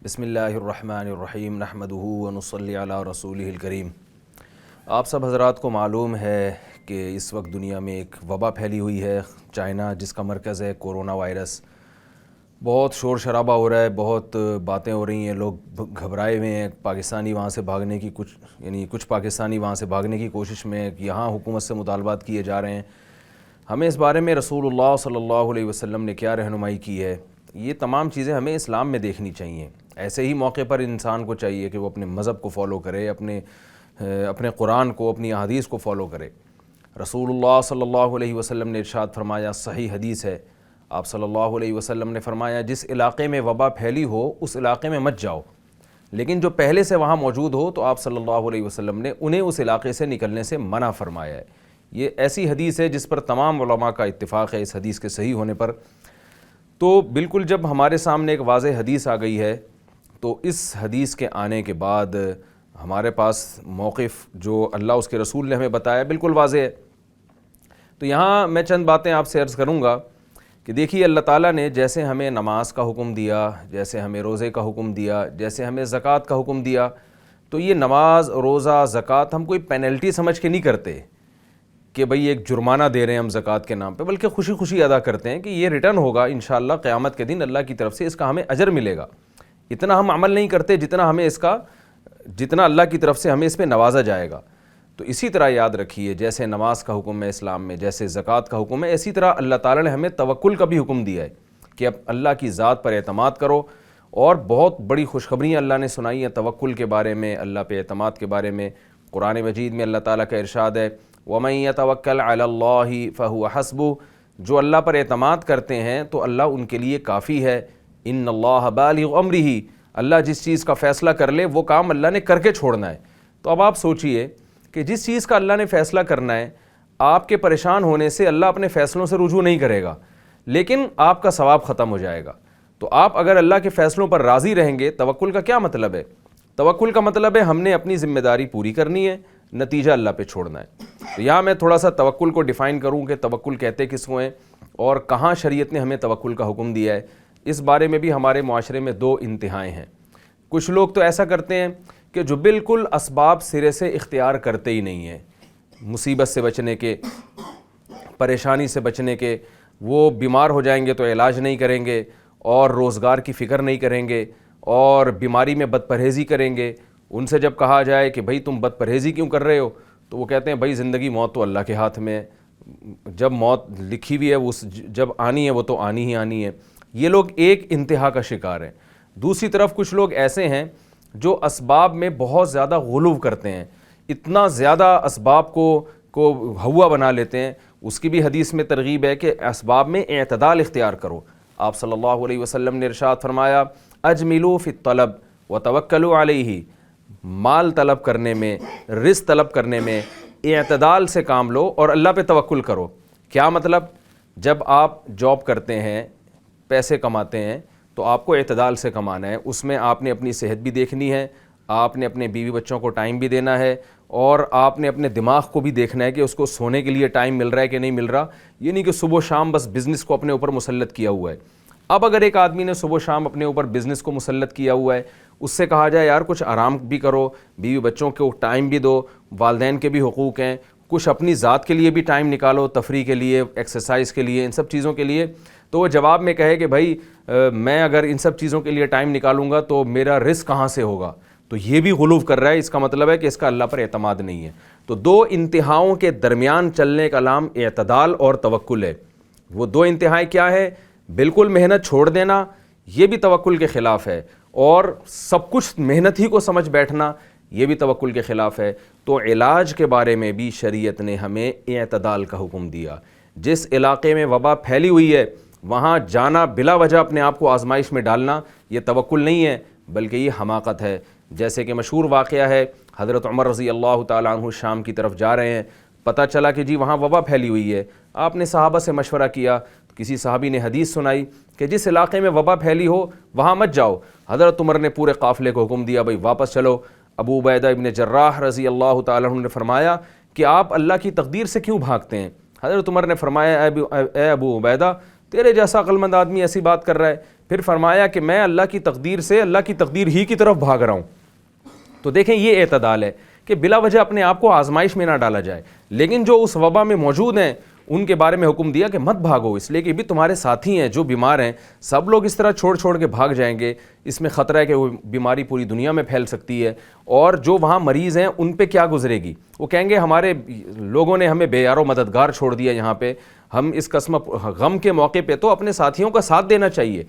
بسم اللہ الرحمن الرحیم نحمدہ ونصلی علی رسولہ الکریم۔ آپ سب حضرات کو معلوم ہے کہ اس وقت دنیا میں ایک وبا پھیلی ہوئی ہے، چائنا جس کا مرکز ہے کورونا وائرس۔ بہت شور شرابہ ہو رہا ہے، بہت باتیں ہو رہی ہیں، لوگ گھبرائے ہوئے ہیں، پاکستانی وہاں سے بھاگنے کی کچھ پاکستانی وہاں سے بھاگنے کی کوشش میں یہاں حکومت سے مطالبات کیے جا رہے ہیں۔ ہمیں اس بارے میں رسول اللہ صلی اللہ علیہ وسلم نے کیا رہنمائی کی ہے، یہ تمام چیزیں ہمیں اسلام میں دیکھنی چاہیے۔ ایسے ہی موقع پر انسان کو چاہیے کہ وہ اپنے مذہب کو فالو کرے، اپنے قرآن کو، اپنی احادیث کو فالو کرے۔ رسول اللہ صلی اللہ علیہ وسلم نے ارشاد فرمایا، صحیح حدیث ہے، آپ صلی اللہ علیہ وسلم نے فرمایا جس علاقے میں وبا پھیلی ہو اس علاقے میں مت جاؤ، لیکن جو پہلے سے وہاں موجود ہو تو آپ صلی اللہ علیہ وسلم نے انہیں اس علاقے سے نکلنے سے منع فرمایا ہے۔ یہ ایسی حدیث ہے جس پر تمام علماء کا اتفاق ہے اس حدیث کے صحیح ہونے پر۔ تو بالکل جب ہمارے سامنے ایک واضح حدیث آ گئی ہے تو اس حدیث کے آنے کے بعد ہمارے پاس موقف جو اللہ اس کے رسول نے ہمیں بتایا بالکل واضح ہے۔ تو یہاں میں چند باتیں آپ سے عرض کروں گا کہ دیکھیے، اللہ تعالیٰ نے جیسے ہمیں نماز کا حکم دیا، جیسے ہمیں روزے کا حکم دیا، جیسے ہمیں زکوٰۃ کا حکم دیا، تو یہ نماز، روزہ، زکوٰۃ ہم کوئی پینلٹی سمجھ کے نہیں کرتے کہ بھئی ایک جرمانہ دے رہے ہیں ہم زکوٰۃ کے نام پہ، بلکہ خوشی خوشی ادا کرتے ہیں کہ یہ ریٹرن ہوگا انشاءاللہ قیامت کے دن اللہ کی طرف سے، اس کا ہمیں اجر ملے گا۔ اتنا ہم عمل نہیں کرتے جتنا اللہ کی طرف سے ہمیں اس پہ نوازا جائے گا۔ تو اسی طرح یاد رکھیے، جیسے نماز کا حکم ہے اسلام میں، جیسے زکوٰۃ کا حکم ہے، اسی طرح اللہ تعالیٰ نے ہمیں توکل کا بھی حکم دیا ہے کہ اب اللہ کی ذات پر اعتماد کرو۔ اور بہت بڑی خوشخبریاں اللہ نے سنائی ہیں توکل کے بارے میں، اللہ پہ اعتماد کے بارے میں۔ قرآن مجید میں اللہ تعالیٰ کا ارشاد ہے، وَمَن يَتَوَكَّلْ عَلَى اللَّهِ فَهُوَ حَسْبُهُ، جو اللہ پر اعتماد کرتے ہیں تو اللہ ان کے لیے کافی ہے۔ ان اللہ بالغ امرہ، اللہ جس چیز کا فیصلہ کر لے وہ کام اللہ نے کر کے چھوڑنا ہے۔ تو اب آپ سوچئے کہ جس چیز کا اللہ نے فیصلہ کرنا ہے، آپ کے پریشان ہونے سے اللہ اپنے فیصلوں سے رجوع نہیں کرے گا، لیکن آپ کا ثواب ختم ہو جائے گا۔ تو آپ اگر اللہ کے فیصلوں پر راضی رہیں گے، توکل کا کیا مطلب ہے؟ توکل کا مطلب ہے ہم نے اپنی ذمہ داری پوری کرنی ہے، نتیجہ اللہ پہ چھوڑنا ہے۔ تو یہاں میں تھوڑا سا توکل کو ڈیفائن کروں کہ توکل کہتے کس کو ہیں اور کہاں شریعت نے ہمیں توکل کا حکم دیا ہے۔ اس بارے میں بھی ہمارے معاشرے میں دو انتہائیں ہیں۔ کچھ لوگ تو ایسا کرتے ہیں کہ جو بالکل اسباب سرے سے اختیار کرتے ہی نہیں ہیں، مصیبت سے بچنے کے، پریشانی سے بچنے کے، وہ بیمار ہو جائیں گے تو علاج نہیں کریں گے، اور روزگار کی فکر نہیں کریں گے، اور بیماری میں بد پرہیزی کریں گے۔ ان سے جب کہا جائے کہ بھائی تم بد پرہیزی کیوں کر رہے ہو، تو وہ کہتے ہیں بھائی زندگی موت تو اللہ کے ہاتھ میں ہے، جب موت لکھی ہوئی ہے جب آنی ہے وہ تو آنی ہی آنی ہے۔ یہ لوگ ایک انتہا کا شکار ہیں۔ دوسری طرف کچھ لوگ ایسے ہیں جو اسباب میں بہت زیادہ غلو کرتے ہیں، اتنا زیادہ اسباب کو ہوا بنا لیتے ہیں۔ اس کی بھی حدیث میں ترغیب ہے کہ اسباب میں اعتدال اختیار کرو۔ آپ صلی اللہ علیہ وسلم نے ارشاد فرمایا، اجملوا فی الطلب وتوکلوا علیہ، مال طلب کرنے میں، رزق طلب کرنے میں اعتدال سے کام لو اور اللہ پہ توکل کرو۔ کیا مطلب؟ جب آپ جاب کرتے ہیں، پیسے کماتے ہیں، تو آپ کو اعتدال سے کمانا ہے۔ اس میں آپ نے اپنی صحت بھی دیکھنی ہے، آپ نے اپنے بیوی بچوں کو ٹائم بھی دینا ہے، اور آپ نے اپنے دماغ کو بھی دیکھنا ہے کہ اس کو سونے کے لیے ٹائم مل رہا ہے کہ نہیں مل رہا۔ یہ نہیں کہ صبح و شام بس بزنس کو اپنے اوپر مسلط کیا ہوا ہے۔ اب اگر ایک آدمی نے صبح و شام اپنے اوپر بزنس کو مسلط کیا ہوا ہے، اس سے کہا جائے یار کچھ آرام بھی کرو، بیوی بچوں کو ٹائم بھی دو، والدین کے بھی حقوق ہیں، کچھ اپنی ذات کے لیے بھی ٹائم نکالو، تفریح کے لیے، ایکسرسائز کے لیے، ان سب چیزوں کے لیے، تو وہ جواب میں کہے کہ بھائی میں اگر ان سب چیزوں کے لیے ٹائم نکالوں گا تو میرا رزق کہاں سے ہوگا؟ تو یہ بھی غلو کر رہا ہے۔ اس کا مطلب ہے کہ اس کا اللہ پر اعتماد نہیں ہے۔ تو دو انتہاؤں کے درمیان چلنے کا نام اعتدال اور توکل ہے۔ وہ دو انتہائیں کیا ہے؟ بالکل محنت چھوڑ دینا، یہ بھی توکل کے خلاف ہے، اور سب کچھ محنت ہی کو سمجھ بیٹھنا، یہ بھی توکل کے خلاف ہے۔ تو علاج کے بارے میں بھی شریعت نے ہمیں اعتدال کا حکم دیا۔ جس علاقے میں وبا پھیلی ہوئی ہے وہاں جانا، بلا وجہ اپنے آپ کو آزمائش میں ڈالنا، یہ توکل نہیں ہے بلکہ یہ حماقت ہے۔ جیسے کہ مشہور واقعہ ہے، حضرت عمر رضی اللہ تعالیٰ عنہ شام کی طرف جا رہے ہیں، پتہ چلا کہ جی وہاں وبا پھیلی ہوئی ہے۔ آپ نے صحابہ سے مشورہ کیا، کسی صحابی نے حدیث سنائی کہ جس علاقے میں وبا پھیلی ہو وہاں مت جاؤ۔ حضرت عمر نے پورے قافلے کو حکم دیا بھائی واپس چلو۔ ابو عبیدہ ابن جراح رضی اللہ تعالیٰ عنہ نے فرمایا کہ آپ اللہ کی تقدیر سے کیوں بھاگتے ہیں؟ حضرت عمر نے فرمایا، اے ابو عبیدہ، تیرے جیسا عقل مند آدمی ایسی بات کر رہا ہے، پھر فرمایا کہ میں اللہ کی تقدیر سے اللہ کی تقدیر ہی کی طرف بھاگ رہا ہوں. تو دیکھیں یہ اعتدال ہے کہ بلا وجہ اپنے آپ کو آزمائش میں نہ ڈالا جائے. لیکن جو اس وبا میں موجود ہیں ان کے بارے میں حکم دیا کہ مت بھاگو، اس لیے کہ بھی تمہارے ساتھی ہیں جو بیمار ہیں. سب لوگ اس طرح چھوڑ کے بھاگ جائیں گے، اس میں خطرہ ہے کہ وہ بیماری پوری دنیا میں پھیل سکتی ہے. اور جو وہاں مریض ہیں ان پہ کیا گزرے گی؟ وہ کہیں گے ہمارے لوگوں نے ہمیں بے یار و مددگار چھوڑ دیا یہاں پہ. ہم اس قسم غم کے موقع پہ تو اپنے ساتھیوں کا ساتھ دینا چاہیے،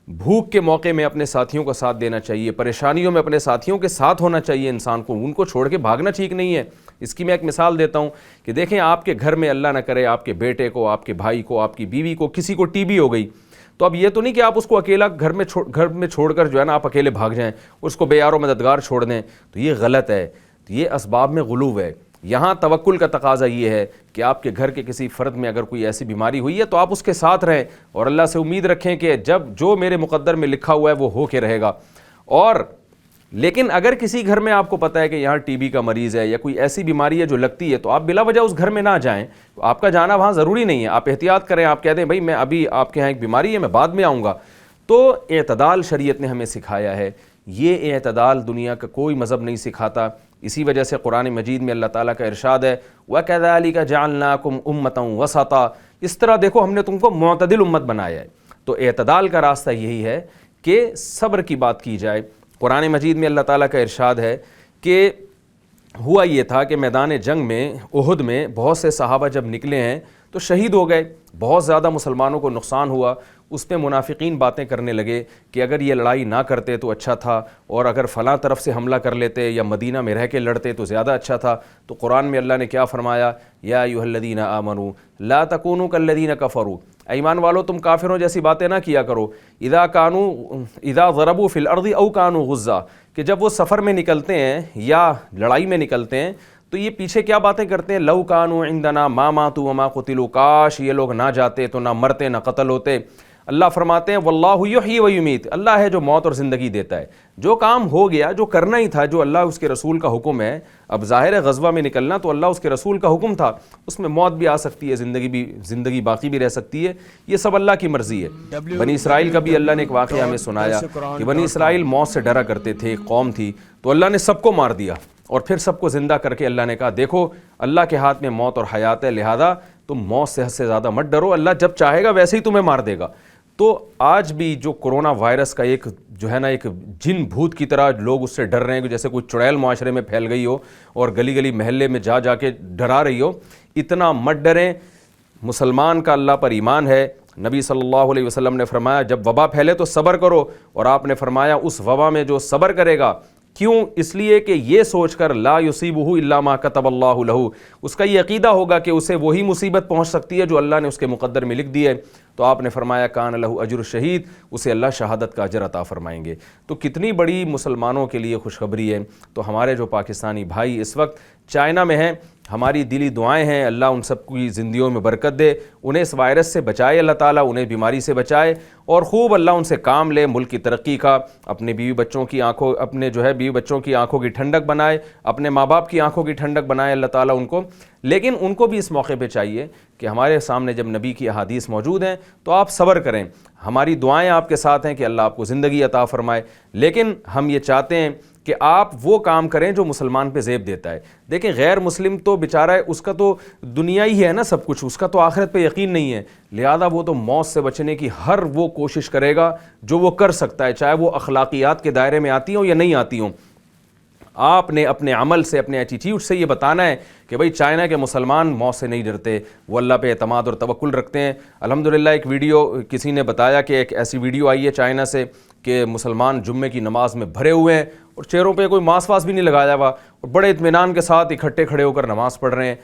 بھوک کے موقع میں اپنے ساتھیوں کا ساتھ دینا چاہیے، پریشانیوں میں اپنے ساتھیوں کے ساتھ ہونا چاہیے انسان کو. ان کو چھوڑ کے بھاگنا ٹھیک نہیں ہے. اس کی میں ایک مثال دیتا ہوں کہ دیکھیں آپ کے گھر میں اللہ نہ کرے آپ کے بیٹے کو، آپ کے بھائی کو، آپ کی بیوی کو کسی کو ٹی بی ہو گئی. تو اب یہ تو نہیں کہ آپ اس کو اکیلا گھر میں چھوڑ کر جو ہے نا آپ اکیلے بھاگ جائیں، اس کو بے یار و مددگار چھوڑ دیں. تو یہ غلط ہے، یہ اسباب میں غلو ہے. یہاں توکل کا تقاضا یہ ہے کہ آپ کے گھر کے کسی فرد میں اگر کوئی ایسی بیماری ہوئی ہے تو آپ اس کے ساتھ رہیں اور اللہ سے امید رکھیں کہ جب جو میرے مقدر میں لکھا ہوا ہے وہ ہو کے رہے گا. اور لیکن اگر کسی گھر میں آپ کو پتہ ہے کہ یہاں ٹی بی کا مریض ہے یا کوئی ایسی بیماری ہے جو لگتی ہے تو آپ بلا وجہ اس گھر میں نہ جائیں. آپ کا جانا وہاں ضروری نہیں ہے، آپ احتیاط کریں، آپ کہہ دیں بھائی میں ابھی آپ کے یہاں ایک بیماری ہے میں بعد میں آؤں گا. تو اعتدال شریعت نے ہمیں سکھایا ہے. یہ اعتدال دنیا کا کوئی مذہب نہیں سکھاتا. اسی وجہ سے قرآن مجید میں اللہ تعالیٰ کا ارشاد ہے وَكَذَلِكَ جَعَلْنَاكُمْ أُمَّةً وَسَطًا، اس طرح دیکھو ہم نے تم کو معتدل امت بنایا ہے. تو اعتدال کا راستہ یہی ہے کہ صبر کی بات کی جائے. قرآن مجید میں اللہ تعالیٰ کا ارشاد ہے کہ ہوا یہ تھا کہ میدان جنگ میں احد میں بہت سے صحابہ جب نکلے ہیں تو شہید ہو گئے، بہت زیادہ مسلمانوں کو نقصان ہوا. اس پہ منافقین باتیں کرنے لگے کہ اگر یہ لڑائی نہ کرتے تو اچھا تھا، اور اگر فلاں طرف سے حملہ کر لیتے یا مدینہ میں رہ کے لڑتے تو زیادہ اچھا تھا. تو قرآن میں اللہ نے کیا فرمایا؟ یا ایھا الذین آمنوا لا تکونوا کالذین کفروا، ایمان والو تم کافروں جیسی باتیں نہ کیا کرو. اذا ضربوا فی الارض او کانوا غزا، کہ جب وہ سفر میں نکلتے ہیں یا لڑائی میں نکلتے ہیں تو یہ پیچھے کیا باتیں کرتے ہیں؟ لو کانوا عندنا ما ماتوا وما قتلوا، کاش یہ لوگ نہ جاتے تو نہ مرتے نہ قتل ہوتے. اللہ فرماتے ہیں واللہ یحیی و یمیت، اللہ ہے جو موت اور زندگی دیتا ہے. جو کام ہو گیا، جو کرنا ہی تھا، جو اللہ اس کے رسول کا حکم ہے. اب ظاہر ہے غزوہ میں نکلنا تو اللہ اس کے رسول کا حکم تھا، اس میں موت بھی آ سکتی ہے، زندگی باقی بھی رہ سکتی ہے، یہ سب اللہ کی مرضی ہے. بنی اسرائیل کا بھی اللہ نے ایک واقعہ ہمیں سنایا کہ بنی اسرائیل موت سے ڈرا کرتے تھے، ایک قوم تھی، تو اللہ نے سب کو مار دیا اور پھر سب کو زندہ کر کے اللہ نے کہا دیکھو اللہ کے ہاتھ میں موت اور حیات ہے، لہذا تم موت سے حد سے زیادہ مت ڈرو، اللہ جب چاہے گا ویسے ہی تمہیں مار دے گا. تو آج بھی جو کرونا وائرس کا ایک جو ہے نا ایک جن بھوت کی طرح لوگ اس سے ڈر رہے ہیں کہ جیسے کوئی چڑیل معاشرے میں پھیل گئی ہو اور گلی گلی محلے میں جا کے ڈرا رہی ہو، اتنا مت ڈریں. مسلمان کا اللہ پر ایمان ہے. نبی صلی اللہ علیہ وسلم نے فرمایا جب وبا پھیلے تو صبر کرو، اور آپ نے فرمایا اس وبا میں جو صبر کرے گا، کیوں؟ اس لیے کہ یہ سوچ کر لا یصیبہ الا ما کتب اللہ لہ، اس کا یہ عقیدہ ہوگا کہ اسے وہی مصیبت پہنچ سکتی ہے جو اللہ نے اس کے مقدر میں لکھ دی ہے. تو آپ نے فرمایا کان لہ اجر الشہید، اسے اللہ شہادت کا اجر عطا فرمائیں گے. تو کتنی بڑی مسلمانوں کے لیے خوشخبری ہے. تو ہمارے جو پاکستانی بھائی اس وقت چائنا میں ہیں، ہماری دلی دعائیں ہیں اللہ ان سب کی زندگیوں میں برکت دے، انہیں اس وائرس سے بچائے اللہ تعالیٰ، انہیں بیماری سے بچائے، اور خوب اللہ ان سے کام لے ملک کی ترقی کا، اپنے بیوی بچوں کی آنکھوں کی ٹھنڈک بنائے، اپنے ماں باپ کی آنکھوں کی ٹھنڈک بنائے اللہ تعالیٰ ان کو. لیکن ان کو بھی اس موقع پہ چاہیے کہ ہمارے سامنے جب نبی کی احادیث موجود ہیں تو آپ صبر کریں. ہماری دعائیں آپ کے ساتھ ہیں کہ اللہ آپ کو زندگی عطا فرمائے، لیکن ہم یہ چاہتے ہیں کہ آپ وہ کام کریں جو مسلمان پہ زیب دیتا ہے. دیکھیں غیر مسلم تو بیچارہ ہے، اس کا تو دنیا ہی ہے نا سب کچھ، اس کا تو آخرت پہ یقین نہیں ہے، لہذا وہ تو موت سے بچنے کی ہر وہ کوشش کرے گا جو وہ کر سکتا ہے، چاہے وہ اخلاقیات کے دائرے میں آتی ہوں یا نہیں آتی ہوں. آپ نے اپنے عمل سے، اپنے ایٹیٹیوڈ سے یہ بتانا ہے کہ بھئی چائنا کے مسلمان موت سے نہیں ڈرتے، وہ اللہ پہ اعتماد اور توکل رکھتے ہیں. الحمدللہ ایک ویڈیو کسی نے بتایا کہ ایک ایسی ویڈیو آئی ہے چائنا سے کہ مسلمان جمعے کی نماز میں بھرے ہوئے ہیں اور چہروں پہ کوئی ماسک واس بھی نہیں لگایا ہوا اور بڑے اطمینان کے ساتھ اکٹھے کھڑے ہو کر نماز پڑھ رہے ہیں.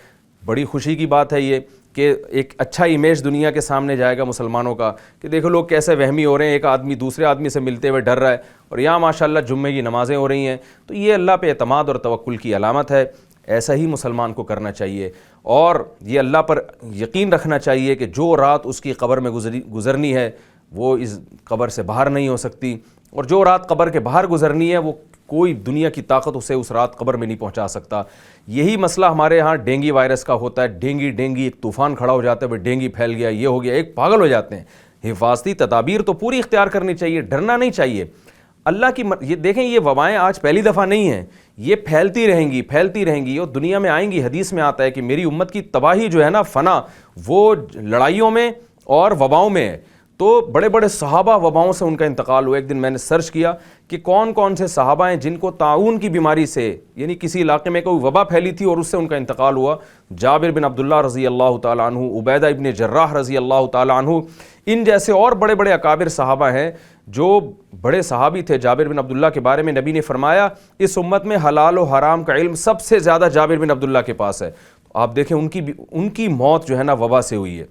بڑی خوشی کی بات ہے یہ کہ ایک اچھا امیج دنیا کے سامنے جائے گا مسلمانوں کا کہ دیکھو لوگ کیسے وہمی ہو رہے ہیں، ایک آدمی دوسرے آدمی سے ملتے ہوئے ڈر رہا ہے اور یہاں ماشاءاللہ جمعے کی نمازیں ہو رہی ہیں. تو یہ اللہ پہ اعتماد اور توکل کی علامت ہے. ایسا ہی مسلمان کو کرنا چاہیے اور یہ اللہ پر یقین رکھنا چاہیے کہ جو رات اس کی قبر میں گزرنی ہے وہ اس قبر سے باہر نہیں ہو سکتی، اور جو رات قبر کے باہر گزرنی ہے وہ کوئی دنیا کی طاقت اسے اس رات قبر میں نہیں پہنچا سکتا. یہی مسئلہ ہمارے ہاں ڈینگی وائرس کا ہوتا ہے. ڈینگی ایک طوفان کھڑا ہو جاتا ہے، ڈینگی پھیل گیا، یہ ہو گیا، ایک پاگل ہو جاتے ہیں. حفاظتی تدابیر تو پوری اختیار کرنی چاہیے, ڈرنا نہیں چاہیے. اللہ کی یہ دیکھیں, یہ وبائیں آج پہلی دفعہ نہیں ہیں, یہ پھیلتی رہیں گی اور دنیا میں آئیں گی. حدیث میں آتا ہے کہ میری امت کی تباہی جو ہے نا, فنا, وہ لڑائیوں میں اور وباؤں میں ہے. تو بڑے بڑے صحابہ وباؤں سے ان کا انتقال ہوا. ایک دن میں نے سرچ کیا کہ کون کون سے صحابہ ہیں جن کو طاعون کی بیماری سے, یعنی کسی علاقے میں کوئی وبا پھیلی تھی اور اس سے ان کا انتقال ہوا. جابر بن عبداللہ رضی اللہ تعالیٰ عنہ, عبیدہ ابن جراح رضی اللہ تعالیٰ عنہ, ان جیسے اور بڑے بڑے اکابر صحابہ ہیں جو بڑے صحابی تھے. جابر بن عبداللہ کے بارے میں نبی نے فرمایا اس امت میں حلال و حرام کا علم سب سے زیادہ جابر بن عبداللہ کے پاس ہے. آپ دیکھیں ان کی موت جو ہے نا وبا سے ہوئی ہے.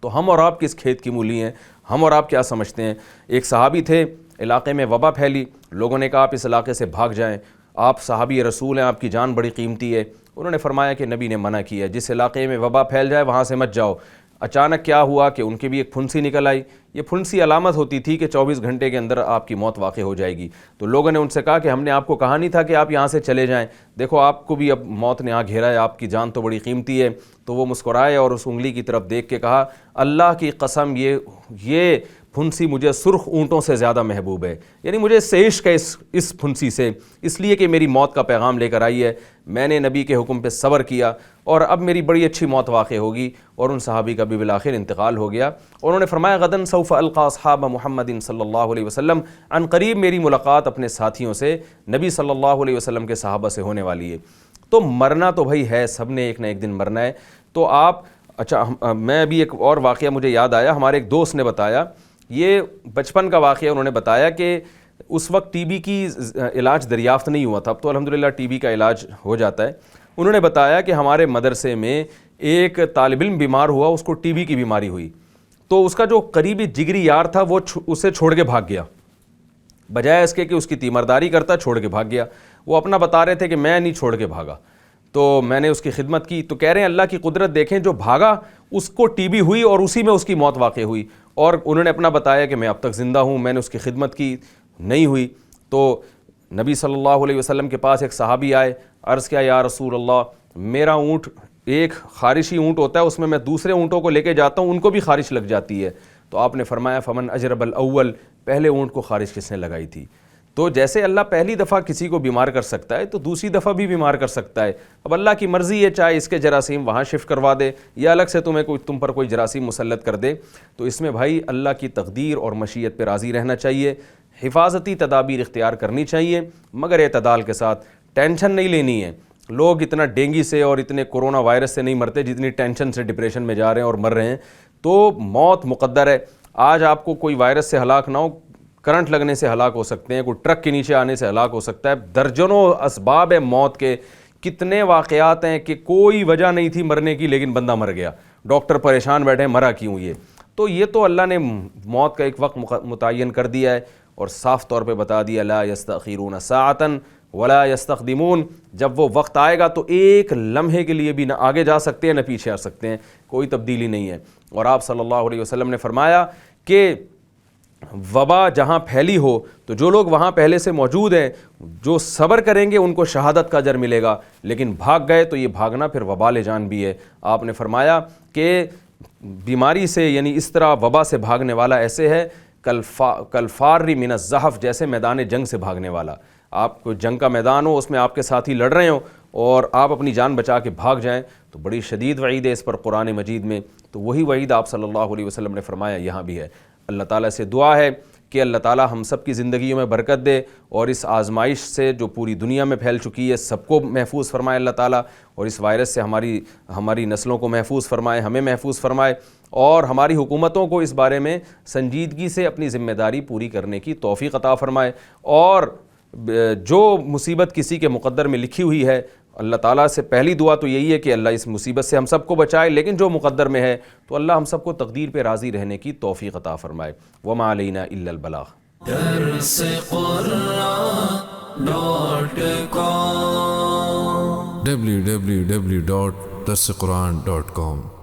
تو ہم اور آپ کس کھیت کی مولی ہیں, ہم اور آپ کیا سمجھتے ہیں؟ ایک صحابی تھے, علاقے میں وبا پھیلی, لوگوں نے کہا آپ اس علاقے سے بھاگ جائیں, آپ صحابی رسول ہیں, آپ کی جان بڑی قیمتی ہے. انہوں نے فرمایا کہ نبی نے منع کیا, جس علاقے میں وبا پھیل جائے وہاں سے مت جاؤ. اچانک کیا ہوا کہ ان کی بھی ایک پھنسی نکل آئی. یہ پھنسی علامت ہوتی تھی کہ 24 گھنٹے کے اندر آپ کی موت واقع ہو جائے گی. تو لوگوں نے ان سے کہا کہ ہم نے آپ کو کہا نہیں تھا کہ آپ یہاں سے چلے جائیں, دیکھو آپ کو بھی اب موت نے گھیرا ہے, آپ کی جان تو بڑی قیمتی ہے. تو وہ مسکرائے اور اس انگلی کی طرف دیکھ کے کہا اللہ کی قسم یہ پھنسی مجھے سرخ اونٹوں سے زیادہ محبوب ہے, یعنی مجھے سے عشق ہے اس پھنسی سے, اس لیے کہ میری موت کا پیغام لے کر آئی ہے. میں نے نبی کے حکم پہ صبر کیا اور اب میری بڑی اچھی موت واقع ہوگی. اور ان صحابی کا بھی بالآخر انتقال ہو گیا. انہوں نے فرمایا غدن سوف القا اصحاب محمد صلی اللہ علیہ وسلم, عن قریب میری ملاقات اپنے ساتھیوں سے, نبی صلی اللہ علیہ وسلم کے صحابہ سے ہونے والی ہے. تو مرنا تو بھائی ہے, سب نے ایک نہ ایک دن مرنا ہے. تو آپ میں ابھی ایک اور واقعہ مجھے یاد آیا, ہمارے ایک دوست نے بتایا, یہ بچپن کا واقعہ. انہوں نے بتایا کہ اس وقت ٹی بی کی علاج دریافت نہیں ہوا تھا, اب تو الحمدللہ ٹی بی کا علاج ہو جاتا ہے. انہوں نے بتایا کہ ہمارے مدرسے میں ایک طالب علم بیمار ہوا, اس کو ٹی بی کی بیماری ہوئی. تو اس کا جو قریبی جگری یار تھا وہ اسے چھوڑ کے بھاگ گیا, بجائے اس کے کہ اس کی تیمارداری کرتا چھوڑ کے بھاگ گیا. وہ اپنا بتا رہے تھے کہ میں نہیں چھوڑ کے بھاگا, تو میں نے اس کی خدمت کی. تو کہہ رہے ہیں اللہ کی قدرت دیکھیں, جو بھاگا اس کو ٹی بی ہوئی اور اسی میں اس کی موت واقع ہوئی. اور انہوں نے اپنا بتایا کہ میں اب تک زندہ ہوں, میں نے اس کی خدمت کی, نہیں ہوئی. تو نبی صلی اللہ علیہ وسلم کے پاس ایک صحابی آئے, عرض کیا یا رسول اللہ, میرا اونٹ ایک خارشی اونٹ ہوتا ہے, اس میں دوسرے اونٹوں کو لے کے جاتا ہوں, ان کو بھی خارش لگ جاتی ہے. تو آپ نے فرمایا فمن اجرب الاول, پہلے اونٹ کو خارش کس نے لگائی تھی؟ تو جیسے اللہ پہلی دفعہ کسی کو بیمار کر سکتا ہے تو دوسری دفعہ بھی بیمار کر سکتا ہے. اب اللہ کی مرضی ہے, چاہے اس کے جراثیم وہاں شفٹ کروا دے یا الگ سے تم پر کوئی جراثیم مسلط کر دے. تو اس میں بھائی اللہ کی تقدیر اور مشیت پہ راضی رہنا چاہیے, حفاظتی تدابیر اختیار کرنی چاہیے, مگر اعتدال کے ساتھ. ٹینشن نہیں لینی ہے. لوگ اتنا ڈینگی سے اور اتنے کرونا وائرس سے نہیں مرتے جتنی ٹینشن سے ڈپریشن میں جا رہے ہیں اور مر رہے ہیں. تو موت مقدر ہے. آج آپ کو کوئی وائرس سے ہلاک نہ ہو, کرنٹ لگنے سے ہلاک ہو سکتے ہیں, کوئی ٹرک کے نیچے آنے سے ہلاک ہو سکتا ہے. درجنوں اسباب ہیں موت کے, کتنے واقعات ہیں کہ کوئی وجہ نہیں تھی مرنے کی لیکن بندہ مر گیا, ڈاکٹر پریشان بیٹھے مرا کیوں یہ. تو یہ تو اللہ نے موت کا ایک وقت متعین کر دیا ہے اور صاف طور پہ بتا دیا لا یستأخرون ساعۃ ولا یستقدمون, جب وہ وقت آئے گا تو ایک لمحے کے لیے بھی نہ آگے جا سکتے ہیں نہ پیچھے آ سکتے ہیں, کوئی تبدیلی نہیں ہے. اور آپ صلی اللہ علیہ وسلم نے فرمایا کہ وبا جہاں پھیلی ہو تو جو لوگ وہاں پہلے سے موجود ہیں, جو صبر کریں گے ان کو شہادت کا اجر ملے گا, لیکن بھاگ گئے تو یہ بھاگنا پھر وبال جان بھی ہے. آپ نے فرمایا کہ بیماری سے, یعنی اس طرح وبا سے بھاگنے والا ایسے ہے کالفار من الزحف, جیسے میدان جنگ سے بھاگنے والا. آپ کو جنگ کا میدان ہو, اس میں آپ کے ساتھی لڑ رہے ہوں اور آپ اپنی جان بچا کے بھاگ جائیں تو بڑی شدید وعید ہے اس پر قرآن مجید میں. تو وہی وعید آپ صلی اللہ علیہ وسلم نے فرمایا یہاں بھی ہے. اللہ تعالیٰ سے دعا ہے کہ اللہ تعالیٰ ہم سب کی زندگیوں میں برکت دے اور اس آزمائش سے جو پوری دنیا میں پھیل چکی ہے سب کو محفوظ فرمائے اللہ تعالیٰ, اور اس وائرس سے ہماری نسلوں کو محفوظ فرمائے, ہمیں محفوظ فرمائے, اور ہماری حکومتوں کو اس بارے میں سنجیدگی سے اپنی ذمہ داری پوری کرنے کی توفیق عطا فرمائے. اور جو مصیبت کسی کے مقدر میں لکھی ہوئی ہے, اللہ تعالیٰ سے پہلی دعا تو یہی ہے کہ اللہ اس مصیبت سے ہم سب کو بچائے, لیکن جو مقدر میں ہے تو اللہ ہم سب کو تقدیر پہ راضی رہنے کی توفیق عطا فرمائے. وما علینا الا البلاغ. www.darsequran.com